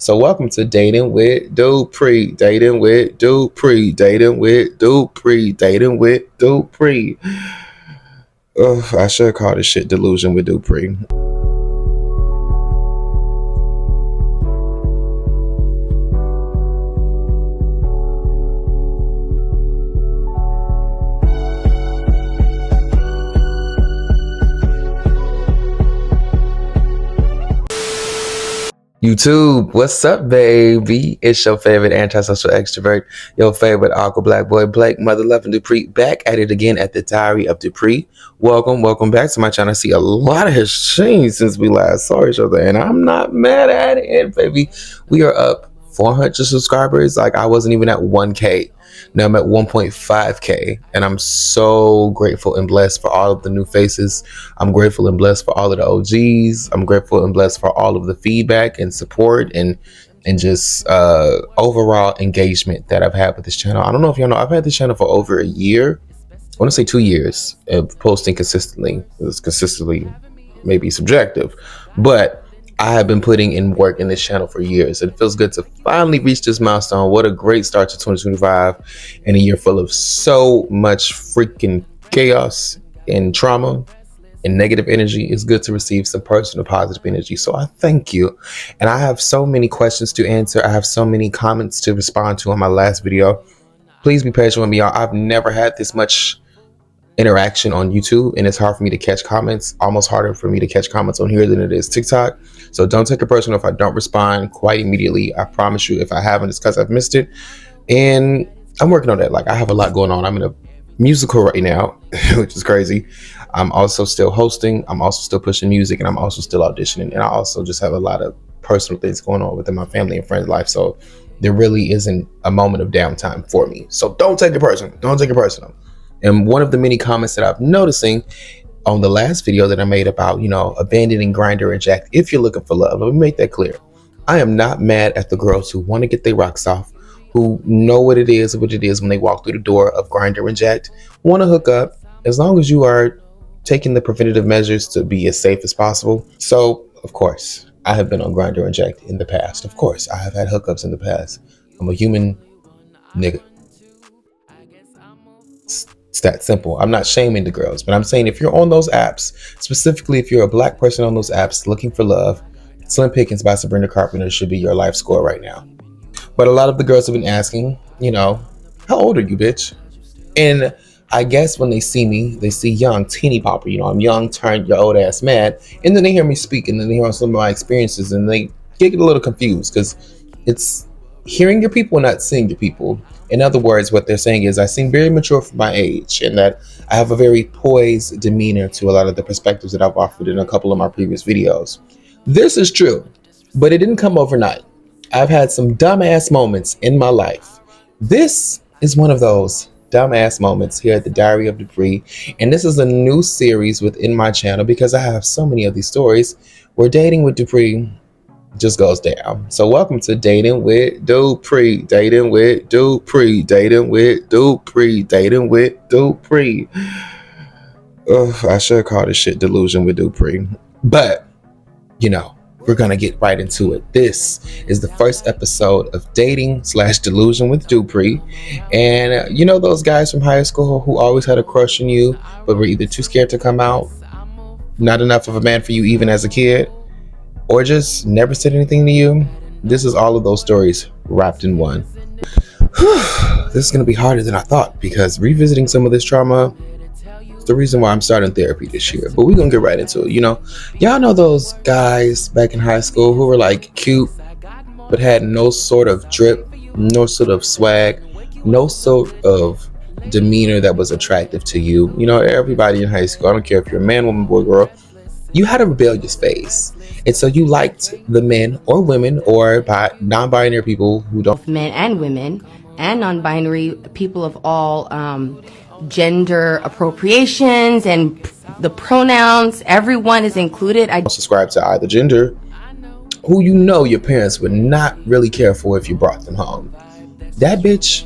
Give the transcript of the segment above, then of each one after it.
So welcome to Dating with Dupree. Dating with Dupree. Dating with Dupree. Dating with Dupree. Ugh, I should call this shit Delusion with Dupree. YouTube, what's up, baby? It's your favorite antisocial extrovert, your favorite awkward black boy, Blake, mother loving Dupree, back at it again at the Diary of Dupree. Welcome back to my channel. I see a lot has changed since we last saw each other, and I'm not mad at it, baby. We are up 400 subscribers. Like, I wasn't even at 1K. Now I'm at 1.5K, and I'm so grateful and blessed for all of the new faces. I'm grateful and blessed for all of the OGs. I'm grateful and blessed for all of the feedback and support and just overall engagement that I've had with this channel. I don't know if y'all know, I've had this channel for over a year. I want to say 2 years of posting consistently. It's consistently maybe subjective, but I have been putting in work in this channel for years. It feels good to finally reach this milestone. What a great start to 2025 and a year full of so much freaking chaos and trauma and negative energy. It's good to receive some personal positive energy. So I thank you. And I have so many questions to answer. I have so many comments to respond to on my last video. Please be patient with me, y'all. I've never had this much interaction on YouTube, and it's hard for me to catch comments, almost harder for me to catch comments on here than it is TikTok. So don't take it personal if I don't respond quite immediately. I promise you, if I haven't, it's because I've missed it, and I'm working on that. Like, I have a lot going on. I'm in a musical right now, which is crazy. I'm also still hosting, I'm also still pushing music, and I'm also still auditioning, and I also just have a lot of personal things going on within my family and friends' life. So there really isn't a moment of downtime for me. So don't take it personal. Don't take it personal. And one of the many comments that I'm noticing on the last video that I made about, abandoning Grindr and Jack, if you're looking for love, let me make that clear. I am not mad at the girls who want to get their rocks off, who know what it is when they walk through the door of Grindr and Jack, want to hook up, as long as you are taking the preventative measures to be as safe as possible. So, of course, I have been on Grindr and Jack in the past. Of course, I have had hookups in the past. I'm a human nigga. It's that simple. I'm not shaming the girls, but I'm saying if you're on those apps, specifically if you're a black person on those apps looking for love, Slim Pickens by Sabrina Carpenter should be your life score right now. But a lot of the girls have been asking, how old are you, bitch? And I guess when they see me, they see young, teeny bopper. I'm young, turned your old ass mad. And then they hear me speak, and then they hear some of my experiences, and they get a little confused because it's hearing your people, not seeing your people. In other words, what they're saying is I seem very mature for my age, and that I have a very poised demeanor to a lot of the perspectives that I've offered in a couple of my previous videos. This is true, but it didn't come overnight. I've had some dumbass moments in my life. This is one of those dumbass moments here at the Diary of Dupree, and this is a new series within my channel because I have so many of these stories where dating with Dupree just goes down. So welcome to Dating with Dupree. Dating with Dupree. Dating with Dupree. Dating with Dupree. Ugh, I should call this shit Delusion with Dupree. But, we're gonna get right into it. This is the first episode of Dating/Delusion with Dupree. And those guys from high school who always had a crush on you, but were either too scared to come out, not enough of a man for you even as a kid, or just never said anything to you? This is all of those stories wrapped in one. This is going to be harder than I thought, because revisiting some of this trauma is the reason why I'm starting therapy this year. But we're going to get right into it. Y'all know those guys back in high school who were like cute, but had no sort of drip, no sort of swag, no sort of demeanor that was attractive to you. Everybody in high school, I don't care if you're a man, woman, boy, girl, you had a rebellious phase. And so you liked the men or women or non-binary people who don't. Men and women and non-binary people of all gender appropriations and the pronouns. Everyone is included. I subscribe to either gender, who your parents would not really care for if you brought them home. That bitch,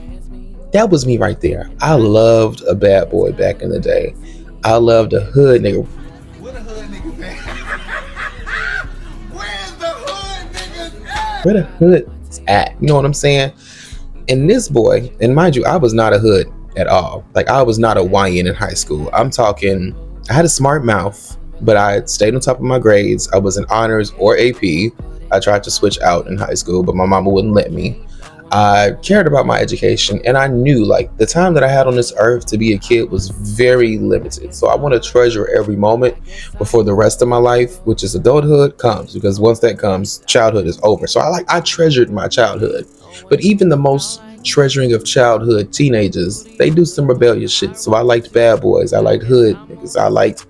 that was me right there. I loved a bad boy back in the day. I loved a hood nigga. What a hood nigga, man? Where's the hood niggas at? Where the hood's at? You know what I'm saying? And this boy, and mind you, I was not a hood at all. Like, I was not a YN in high school. I'm talking, I had a smart mouth, but I stayed on top of my grades. I was in honors or AP. I tried to switch out in high school, but my mama wouldn't let me. I cared about my education, and I knew like the time that I had on this earth to be a kid was very limited. So I want to treasure every moment before the rest of my life, which is adulthood, comes, because once that comes, childhood is over. So I treasured my childhood. But even the most treasuring of childhood teenagers, they do some rebellious shit. So I liked bad boys, I liked hood niggas, I liked,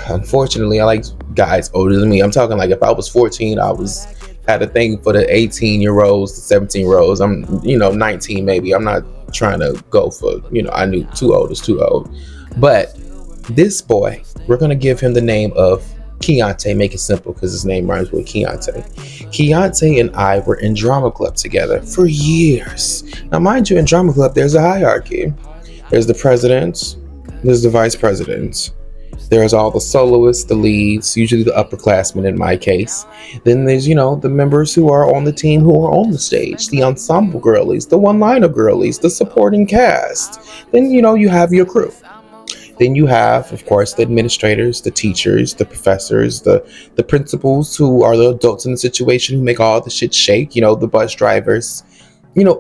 unfortunately, I like guys older than me. I'm talking like if I was 14, I was had a thing for the 18-year-olds, the 17-year-olds. I'm, 19 maybe. I'm not trying to go for, I knew too old is too old. But this boy, we're gonna give him the name of Keontae, make it simple because his name rhymes with Keontae. Keontae and I were in drama club together for years. Now, mind you, in drama club, there's a hierarchy. There's the president, there's the vice president, there's all the soloists, the leads, usually the upperclassmen in my case. Then there's, the members who are on the team who are on the stage, the ensemble girlies, the one-liner girlies, the supporting cast. Then, you have your crew. Then you have, of course, the administrators, the teachers, the professors, the principals who are the adults in the situation who make all the shit shake, the bus drivers.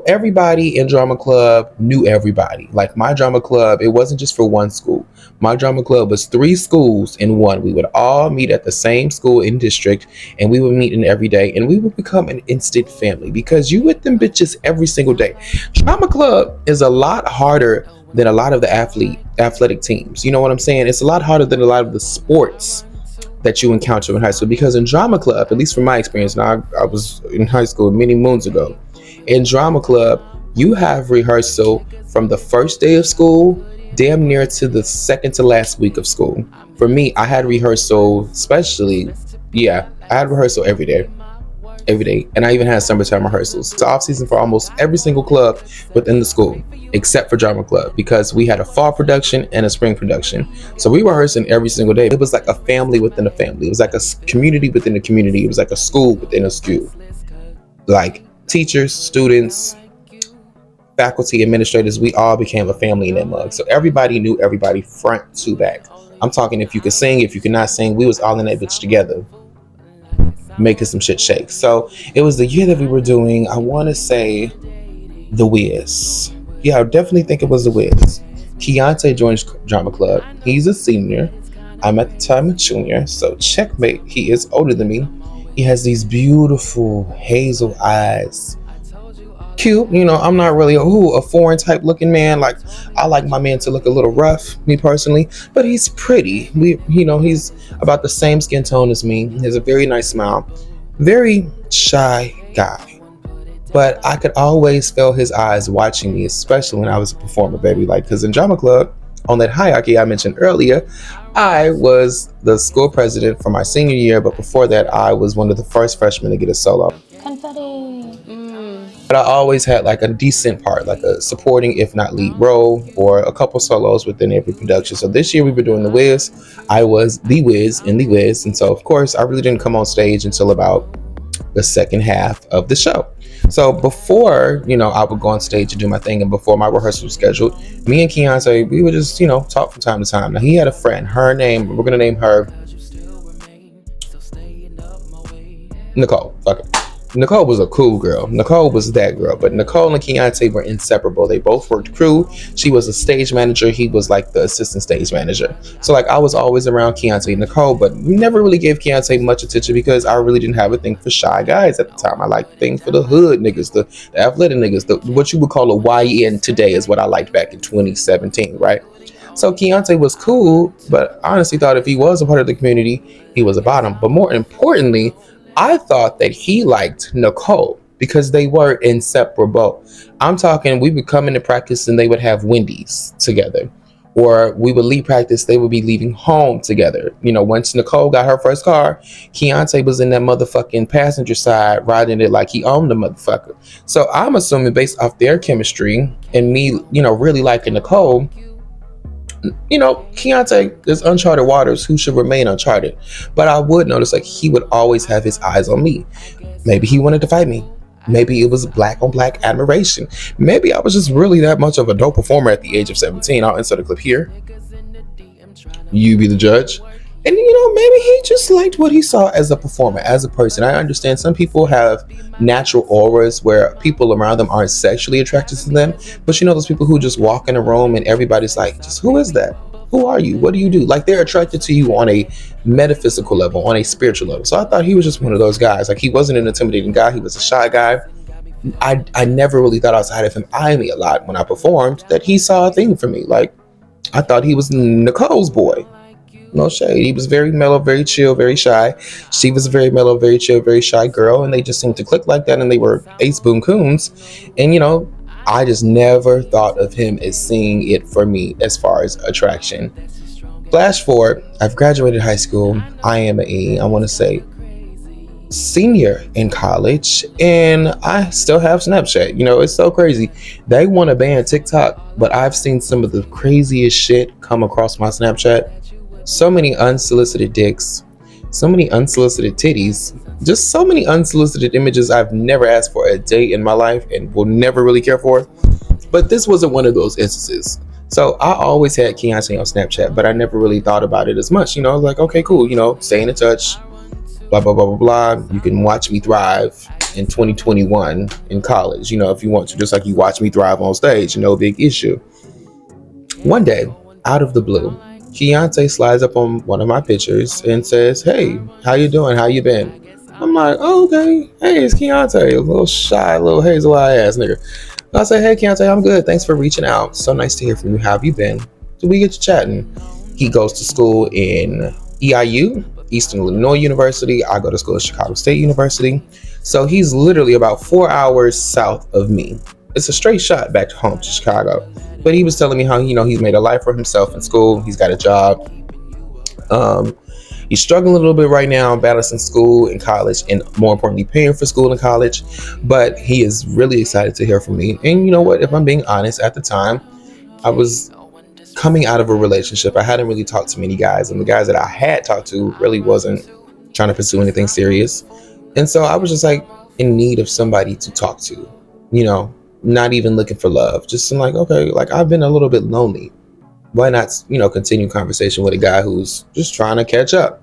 Everybody in drama club knew everybody. Like my drama club, it wasn't just for one school. My drama club was 3 schools in one. We would all meet at the same school in district, and we would meet in every day, and we would become an instant family because you with them bitches every single day. Drama club is a lot harder than a lot of the athletic teams. You know what I'm saying? It's a lot harder than a lot of the sports that you encounter in high school, because in drama club, at least from my experience, now I was in high school many moons ago. In drama club, you have rehearsal from the first day of school damn near to the second to last week of school. For me, I had rehearsal, I had rehearsal every day. And I even had summertime rehearsals. It's off season for almost every single club within the school, except for drama club, because we had a fall production and a spring production. So we were rehearsing every single day. It was like a family within a family. It was like a community within a community. It was like a school within a school. Like teachers, students, faculty, administrators, we all became a family in that mug. So everybody knew everybody front to back. I'm talking if you could sing, if you could not sing, we was all in that bitch together, making some shit shake. So it was the year that we were doing, I want to say, The Wiz. Yeah, I definitely think it was The Wiz. Keontae joined drama club. He's a senior. I'm at the time a junior. So checkmate. He is older than me. He has these beautiful hazel eyes. Cute, I'm not really a foreign type looking man. Like, I like my man to look a little rough, me personally, but he's pretty. He's about the same skin tone as me. He has a very nice smile. Very shy guy. But I could always feel his eyes watching me, especially when I was a performer, baby. Like, because in drama club, on that hierarchy I mentioned earlier, I was the school president for my senior year, but before that, I was one of the first freshmen to get a solo. Confetti. But I always had like a decent part, like a supporting, if not lead role, or a couple solos within every production. So this year we were doing The Wiz. I was The Wiz in The Wiz. And so, of course, I really didn't come on stage until about the second half of the show. So before, I would go on stage and do my thing, and before my rehearsal was scheduled, me and Keontae, we would just, talk from time to time. Now, he had a friend, we're going to name her Nicole. Fuck it. Nicole was a cool girl. Nicole was that girl. But Nicole and Keontae were inseparable. They both worked crew. She was a stage manager. He was like the assistant stage manager. So like I was always around Keontae and Nicole, but we never really gave Keontae much attention because I really didn't have a thing for shy guys at the time. I liked things for the hood niggas, the athletic niggas, what you would call a YN today is what I liked back in 2017, right? So Keontae was cool, but I honestly thought if he was a part of the community, he was a bottom. But more importantly, I thought that he liked Nicole because they were inseparable. I'm talking, we would come into practice and they would have Wendy's together. Or we would leave practice, they would be leaving home together. Once Nicole got her first car, Keontae was in that motherfucking passenger side riding it like he owned the motherfucker. So I'm assuming based off their chemistry and me, really liking Nicole, Keontae is uncharted waters who should remain uncharted. But I would notice like he would always have his eyes on me. Maybe he wanted to fight me. Maybe it was black on black admiration. Maybe I was just really that much of a dope performer at the age of 17. I'll insert a clip here. You be the judge. And maybe he just liked what he saw as a performer, as a person. I understand some people have natural auras where people around them aren't sexually attracted to them. But those people who just walk in a room and everybody's like, just who is that? Who are you? What do you do? Like, they're attracted to you on a metaphysical level, on a spiritual level. So I thought he was just one of those guys. Like, he wasn't an intimidating guy. He was a shy guy. I never really thought outside of him eyeing me a lot when I performed that he saw a thing for me. Like, I thought he was Nicole's boy. No shade. He was very mellow, very chill, very shy. She was a very mellow, very chill, very shy girl, and they just seemed to click like that, and they were ace boon coons. And I just never thought of him as seeing it for me as far as attraction. Flash forward, I've graduated high school. I am I want to say senior in college, and I still have Snapchat. It's so crazy. They want to ban TikTok, but I've seen some of the craziest shit come across my Snapchat. So many unsolicited dicks, so many unsolicited titties, just so many unsolicited images I've never asked for a date in my life and will never really care for. But this wasn't one of those instances. So I always had Keon on Snapchat, but I never really thought about it as much. I was like, okay, cool, stay in touch, blah, blah, blah, blah, blah. You can watch me thrive in 2021 in college, if you want to, just like you watch me thrive on stage, no big issue. One day, out of the blue, Keontae slides up on one of my pictures and says, "Hey, how you doing? How you been?" I'm like, "Oh, okay. Hey, it's Keontae, a little shy, little hazel eye ass nigga." I say, "Hey, Keontae, I'm good. Thanks for reaching out. So nice to hear from you. How have you been?" So we get to chatting. He goes to school in EIU, Eastern Illinois University. I go to school at Chicago State University. So he's literally about 4 hours south of me. It's a straight shot back home to Chicago. But he was telling me how, he's made a life for himself in school. He's got a job. He's struggling a little bit right now, balancing school and college, and more importantly, paying for school and college. But he is really excited to hear from me. And you know what? If I'm being honest, at the time, I was coming out of a relationship. I hadn't really talked to many guys. And the guys that I had talked to really wasn't trying to pursue anything serious. And so I was just like in need of somebody to talk to, not even looking for love. Just I'm like, okay, like I've been a little bit lonely. Why not, continue conversation with a guy who's just trying to catch up?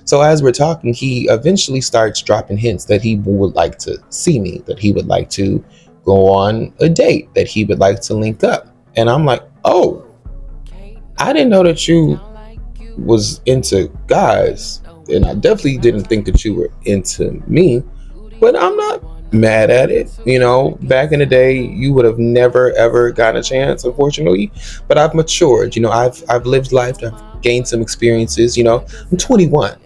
So as we're talking, he eventually starts dropping hints that he would like to see me, that he would like to go on a date, that he would like to link up. And I'm like, oh, I didn't know that you was into guys. And I definitely didn't think that you were into me, but I'm not mad at it. Back in the day, you would have never ever gotten a chance, unfortunately. But I've matured. I've lived life. I've gained some experiences. I'm 21.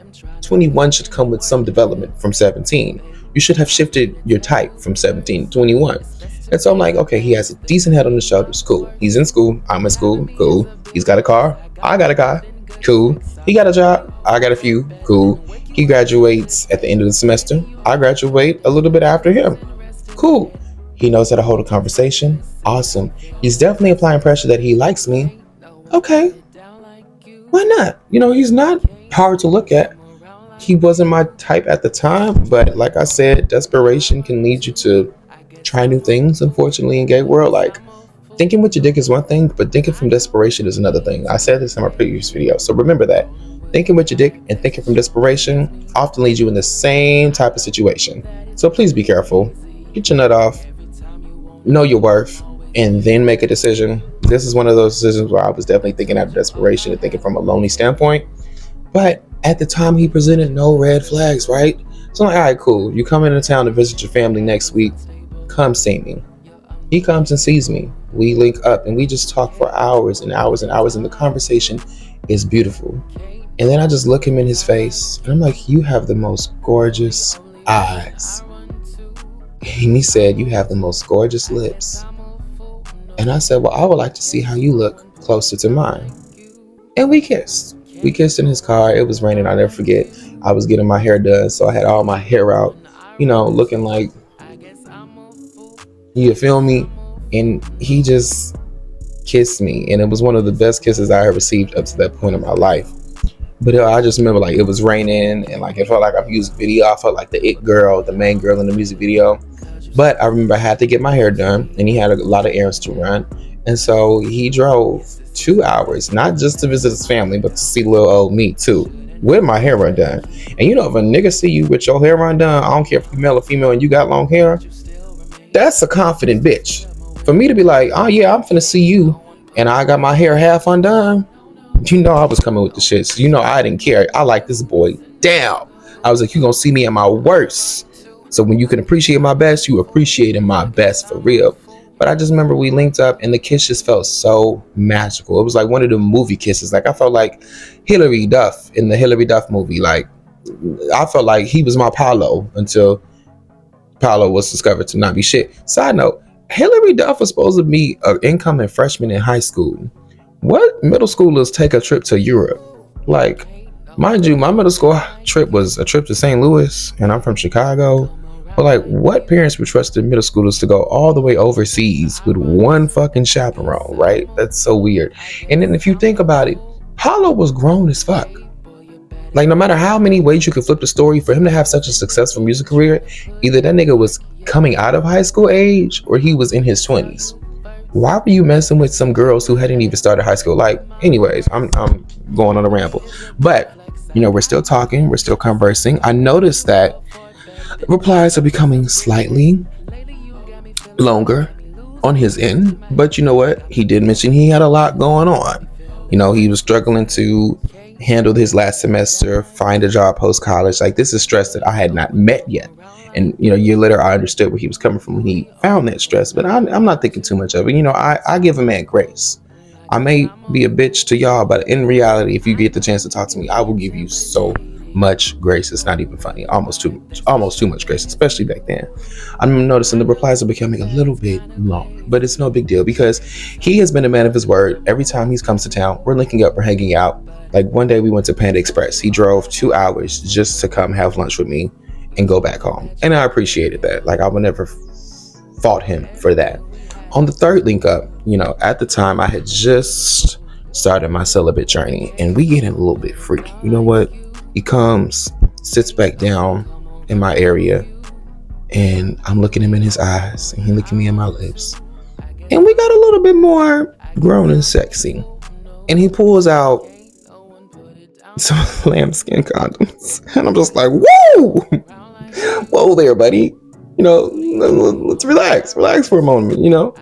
21 should come with some development from 17. You should have shifted your type from 17 to 21. And so I'm like, okay, he has a decent head on his shoulders. Cool. He's in school. I'm in school. Cool. He's got a car. I got a car. Cool. He got a job. I got a few. Cool. He graduates at the end of the semester. I graduate a little bit after him. Cool. He knows how to hold a conversation. Awesome. He's definitely applying pressure that he likes me. Okay. Why not? He's not hard to look at. He wasn't my type at the time, but like I said, desperation can lead you to try new things, unfortunately, in gay world. Like, thinking with your dick is one thing, but thinking from desperation is another thing. I said this in my previous video, so remember that. Thinking with your dick and thinking from desperation often leads you in the same type of situation. So please be careful. Get your nut off. Know your worth. And then make a decision. This is one of those decisions where I was definitely thinking out of desperation and thinking from a lonely standpoint. But at the time, he presented no red flags, right? So I'm like, all right, cool. You come into town to visit your family next week. Come see me. He comes and sees me. We link up and we just talk for hours and hours and hours. And the conversation is beautiful. And then I just look him in his face and I'm like, you have the most gorgeous eyes. And he said, you have the most gorgeous lips. And I said, well, I would like to see how you look closer to mine. And we kissed. We kissed in his car. It was raining. I'll never forget. I was getting my hair done. So I had all my hair out, looking like, you feel me? And he just kissed me. And it was one of the best kisses I ever received up to that point in my life. But I just remember like it was raining and like it felt like a music video. I felt like the it girl, the main girl in the music video. But I remember I had to get my hair done and he had a lot of errands to run. And so he drove 2 hours, not just to visit his family, but to see little old me too, with my hair undone. And you know, if a nigga see you with your hair undone, I don't care if you're male or female and you got long hair, that's a confident bitch. For me to be like, oh yeah, I'm finna see you and I got my hair half undone, you know I was coming with the shits. You know I didn't care. I like this boy down. I was like, you gonna see me at my worst. So when you can appreciate my best, you appreciating my best for real. But I just remember we linked up and the kiss just felt so magical. It was like one of the movie kisses. Like I felt like Hilary Duff in the Hilary Duff movie. Like I felt like he was my Paolo until Paolo was discovered to not be shit. Side note, Hilary Duff was supposed to be an incoming freshman in high school. What middle schoolers take a trip to Europe? Like, mind you, my middle school trip was a trip to St. Louis, and I'm from Chicago. But like, what parents would trust their middle schoolers to go all the way overseas with one fucking chaperone, right? That's so weird. And then if you think about it, Paolo was grown as fuck. Like, no matter how many ways you could flip the story, for him to have such a successful music career, either that nigga was coming out of high school age or he was in his 20s. Why were you messing with some girls who hadn't even started high school? Like, anyways, I'm going on a ramble. But, you know, we're still talking, we're still conversing. I noticed that replies are becoming slightly longer on his end. But you know what? He did mention he had a lot going on. You know, he was struggling to handle his last semester, find a job post-college. Like, this is stress that I had not met yet. And, you know, a year later, I understood where he was coming from when he found that stress. But I'm not thinking too much of it. You know, I give a man grace. I may be a bitch to y'all, but in reality, if you get the chance to talk to me, I will give you so much grace. It's not even funny. Almost too much grace, especially back then. I'm noticing the replies are becoming a little bit longer, but it's no big deal because he has been a man of his word. Every time he comes to town, we're linking up, we're hanging out. Like one day we went to Panda Express. He drove 2 hours just to come have lunch with me and go back home. And I appreciated that. Like I would never fault him for that. On the third link up, you know, at the time I had just started my celibate journey and we get a little bit freaky. You know what? He comes, sits back down in my area and I'm looking him in his eyes and he looking me in my lips. And we got a little bit more grown and sexy. And he pulls out some lambskin condoms. And I'm just like, whoa! Whoa there, buddy. You know, let's relax for a moment, you know.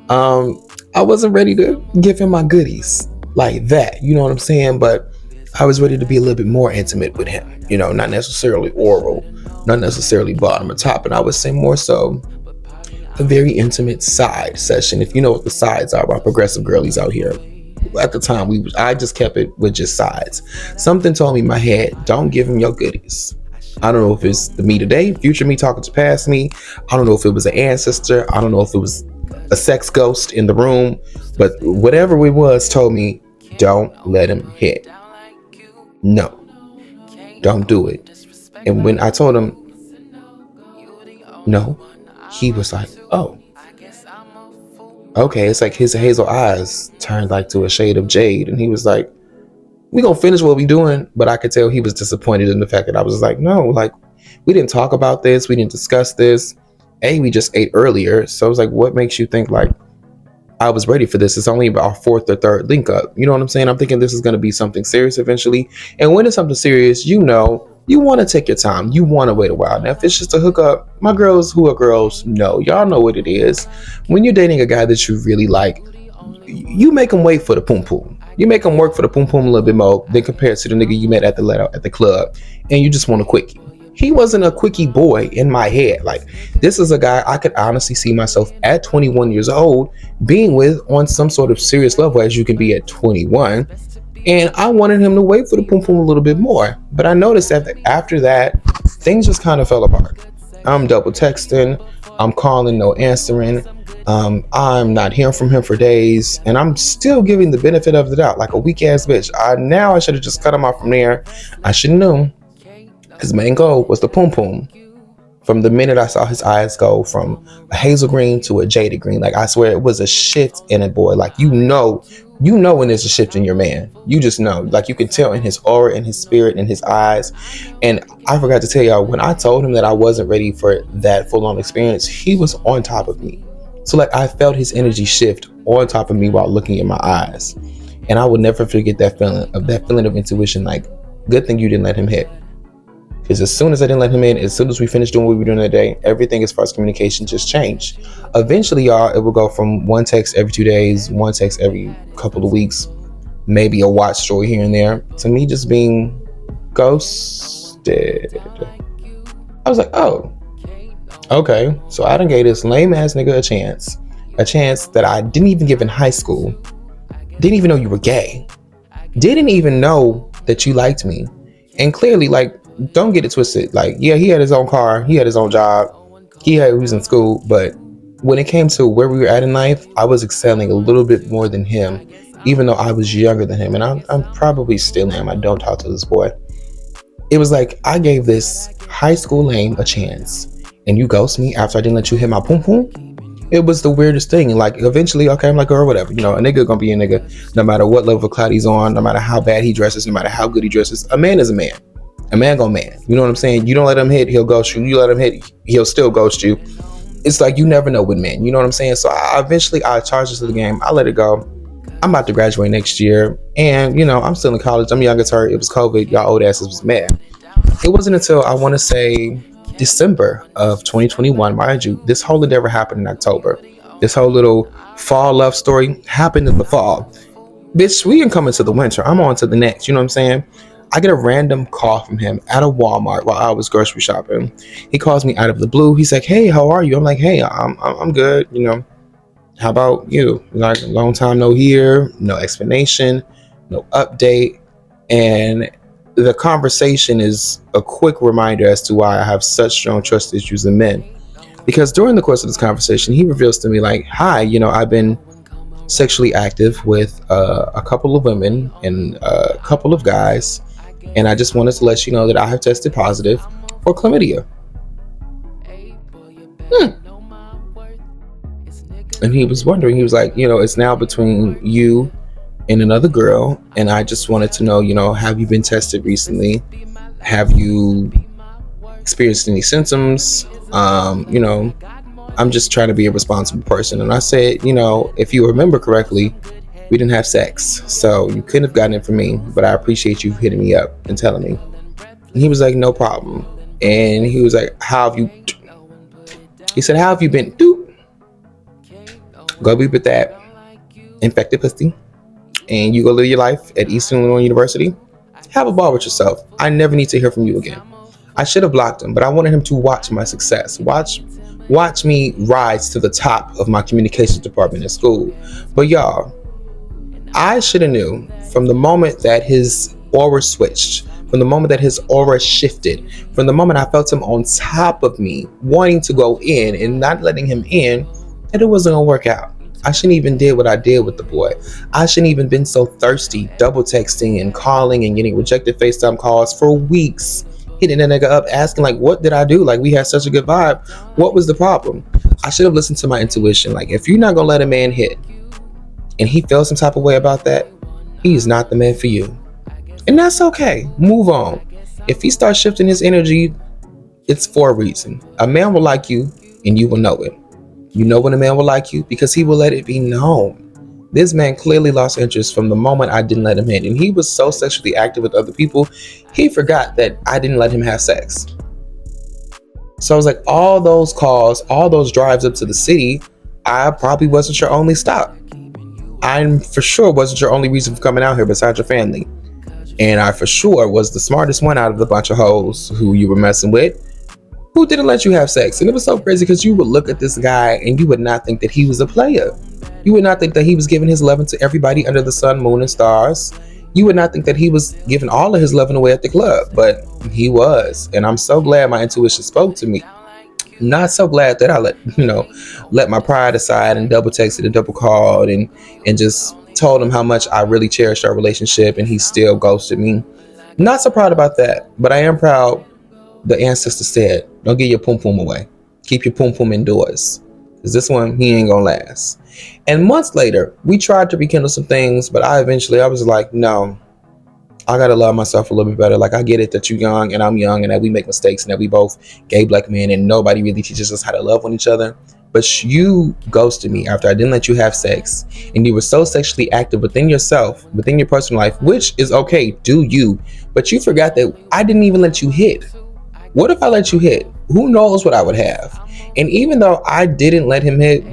I wasn't ready to give him my goodies like that, you know what I'm saying? But I was ready to be a little bit more intimate with him, you know, not necessarily oral, not necessarily bottom or top, and I would say more so a very intimate side session. If you know what the sides are, our progressive girlies out here. At the time, I just kept it with just sides. Something told me in my head, don't give him your goodies. I don't know if it's the me today, future me talking to past me. I don't know if it was an ancestor. I don't know if it was a sex ghost in the room. But whatever it was told me, don't let him hit. No, don't do it. And when I told him no, he was like, oh, okay. It's like his hazel eyes turned like to a shade of jade. And he was like, we gonna finish what we doing. But I could tell he was disappointed in the fact that I was like, no, like we didn't talk about this. We didn't discuss this. We just ate earlier. So I was like, what makes you think like I was ready for this? It's only our fourth or third link up. You know what I'm saying? I'm thinking this is going to be something serious eventually. And when it's something serious, you know, you want to take your time. You want to wait a while. Now, if it's just a hookup, my girls who are girls know. Y'all know what it is. When you're dating a guy that you really like, you make him wait for the poom poom. You make him work for the poom poom a little bit more than compared to the nigga you met at the club, and you just want a quickie. He wasn't a quickie boy in my head. Like, this is a guy I could honestly see myself at 21 years old being with on some sort of serious level as you can be at 21. And I wanted him to wait for the poom poom a little bit more. But I noticed that after that, things just kind of fell apart. I'm double texting. I'm calling, no answering. I'm not hearing from him for days. And I'm still giving the benefit of the doubt, like a weak ass bitch. I should have just cut him off from there. I should have known. His main goal was the poom poom. From the minute I saw his eyes go from a hazel green to a jaded green, like I swear it was a shift in it, boy. Like, you know, You know when there's a shift in your man. You just know. Like you can tell in his aura, in his spirit, in his eyes. And I forgot to tell y'all, when I told him that I wasn't ready for that full on experience, he was on top of me. So like I felt his energy shift on top of me while looking in my eyes. And I will never forget that feeling of intuition. Like, good thing you didn't let him hit. Because as soon as I didn't let him in, as soon as we finished doing what we were doing that day, everything as far as communication just changed. Eventually, y'all, it will go from one text every 2 days, one text every couple of weeks, maybe a watch story here and there, to me just being ghosted. I was like, oh, okay. So I done gave this lame ass nigga a chance that I didn't even give in high school. Didn't even know you were gay. Didn't even know that you liked me. And clearly, like, don't get it twisted. Like, yeah, he had his own car, he had his own job, he was in school, but when it came to where we were at in life, I was excelling a little bit more than him, even though I was younger than him. And I'm probably still am. I don't talk to this boy. It was like I gave this high school lame a chance, and you ghost me after I didn't let you hit my poom poom. It was the weirdest thing. Like, eventually, okay, I'm like, or whatever. You know, a nigga gonna be a nigga no matter what level of cloud he's on, no matter how bad he dresses, no matter how good he dresses. A man is a man. A man gonna man. You know what I'm saying? You don't let him hit, he'll ghost you. You let him hit, he'll still ghost you. It's like you never know with men. You know what I'm saying? So eventually I charged this to the game. I let it go. I'm about to graduate next year. And, you know, I'm still in college. I'm young as her. It was COVID. Y'all old asses was mad. It wasn't until I want to say December of 2021, mind you, this whole endeavor happened in October. This whole little fall love story happened in the fall. Bitch, we ain't coming to the winter. I'm on to the next. You know what I'm saying? I get a random call from him at a Walmart while I was grocery shopping. He calls me out of the blue. He's like, "Hey, how are you?" I'm like, "Hey, I'm good. You know, how about you?" Like, long time no hear, no explanation, no update, and the conversation is a quick reminder as to why I have such strong trust issues in men. Because during the course of this conversation, he reveals to me like, "Hi, you know, I've been sexually active with a couple of women and a couple of guys. And I just wanted to let you know that I have tested positive for chlamydia." And he was wondering, he was like, "You know, it's now between you and another girl. And I just wanted to know, you know, have you been tested recently? Have you experienced any symptoms? You know, I'm just trying to be a responsible person." And I said, "You know, if you remember correctly, we didn't have sex, so you couldn't have gotten it from me, but I appreciate you hitting me up and telling me." And he was like, "No problem." And he was like, "How have you," he said, "How have you been?" Doop. Go be with that infected pussy, and you go live your life at Eastern Illinois University. Have a ball with yourself. I never need to hear from you again. I should have blocked him, but I wanted him to watch my success. Watch me rise to the top of my communications department at school. But y'all, I should have knew from the moment that his aura switched, from the moment that his aura shifted, from the moment I felt him on top of me, wanting to go in and not letting him in, that it wasn't gonna work out. I shouldn't even did what I did with the boy. I shouldn't even been so thirsty, double texting and calling and getting rejected FaceTime calls for weeks, hitting that nigga up, asking like, what did I do? Like, we had such a good vibe. What was the problem? I should have listened to my intuition. Like, if you're not gonna let a man hit, and he feels some type of way about that, he is not the man for you. And that's okay. Move on. If he starts shifting his energy, it's for a reason. A man will like you, and you will know it. You know when a man will like you because he will let it be known. This man clearly lost interest from the moment I didn't let him in. And he was so sexually active with other people, he forgot that I didn't let him have sex. So I was like, all those calls, all those drives up to the city, I probably wasn't your only stop. I for sure wasn't your only reason for coming out here besides your family. And I for sure was the smartest one out of the bunch of hoes who you were messing with, who didn't let you have sex. And it was so crazy because you would look at this guy and you would not think that he was a player. You would not think that he was giving his loving to everybody under the sun, moon, and stars. You would not think that he was giving all of his loving away at the club, but he was. And I'm so glad my intuition spoke to me. Not so glad that I let my pride aside and double texted and double called and just told him how much I really cherished our relationship, and he still ghosted me. Not so proud about that, but I am proud. The ancestor said, "Don't get your pum pum away. Keep your pum pum indoors." because this one, he ain't gonna last. And months later, we tried to rekindle some things, but I was like, no, I gotta love myself a little bit better. Like, I get it that you're young and I'm young and that we make mistakes and that we both gay black men and nobody really teaches us how to love one each other. But you ghosted me after I didn't let you have sex, and you were so sexually active within yourself, within your personal life, which is okay, do you. But you forgot that I didn't even let you hit. What if I let you hit? Who knows what I would have? And even though I didn't let him hit,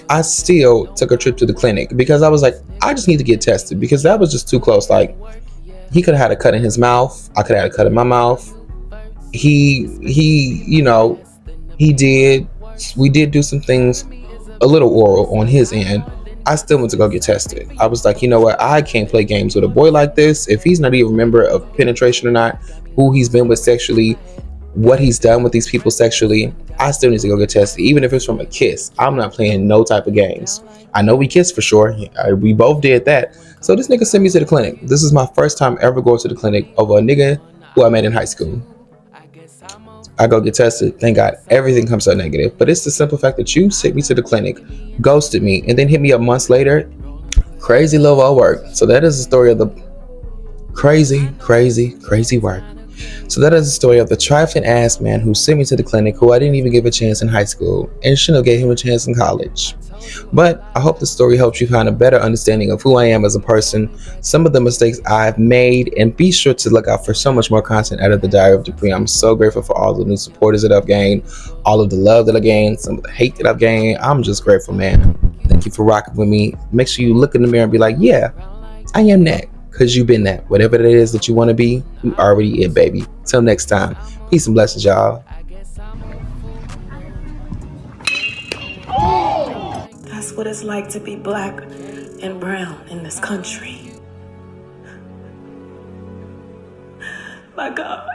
I still took a trip to the clinic because I was like, I just need to get tested because that was just too close. Like, he could have had a cut in his mouth. I could have had a cut in my mouth. He, he did. We did do some things, a little oral on his end. I still went to go get tested. I was like, you know what? I can't play games with a boy like this. If he's not even a member of penetration or not, who he's been with sexually, what he's done with these people sexually, I still need to go get tested. Even if it's from a kiss, I'm not playing no type of games. I know we kissed for sure. We both did that. So this nigga sent me to the clinic. This is my first time ever going to the clinic over a nigga who I met in high school. I go get tested. Thank God everything comes out negative. But it's the simple fact that you sent me to the clinic, ghosted me, and then hit me up months later. Crazy level of work. So that is the story of the crazy work. So that is the story of the trifling ass man who sent me to the clinic, who I didn't even give a chance in high school and shouldn't have gave him a chance in college. But I hope the story helps you find a better understanding of who I am as a person, some of the mistakes I've made, and be sure to look out for so much more content out of the Diary of Dupree. I'm so grateful for all the new supporters that I've gained, all of the love that I gained, some of the hate that I've gained. I'm just grateful, man. Thank you for rocking with me. Make sure you look in the mirror and be like, yeah, I am that. Because you've been that. Whatever it is that you want to be, you already it, baby. Till next time. Peace and blessings, y'all. That's what it's like to be black and brown in this country. My God.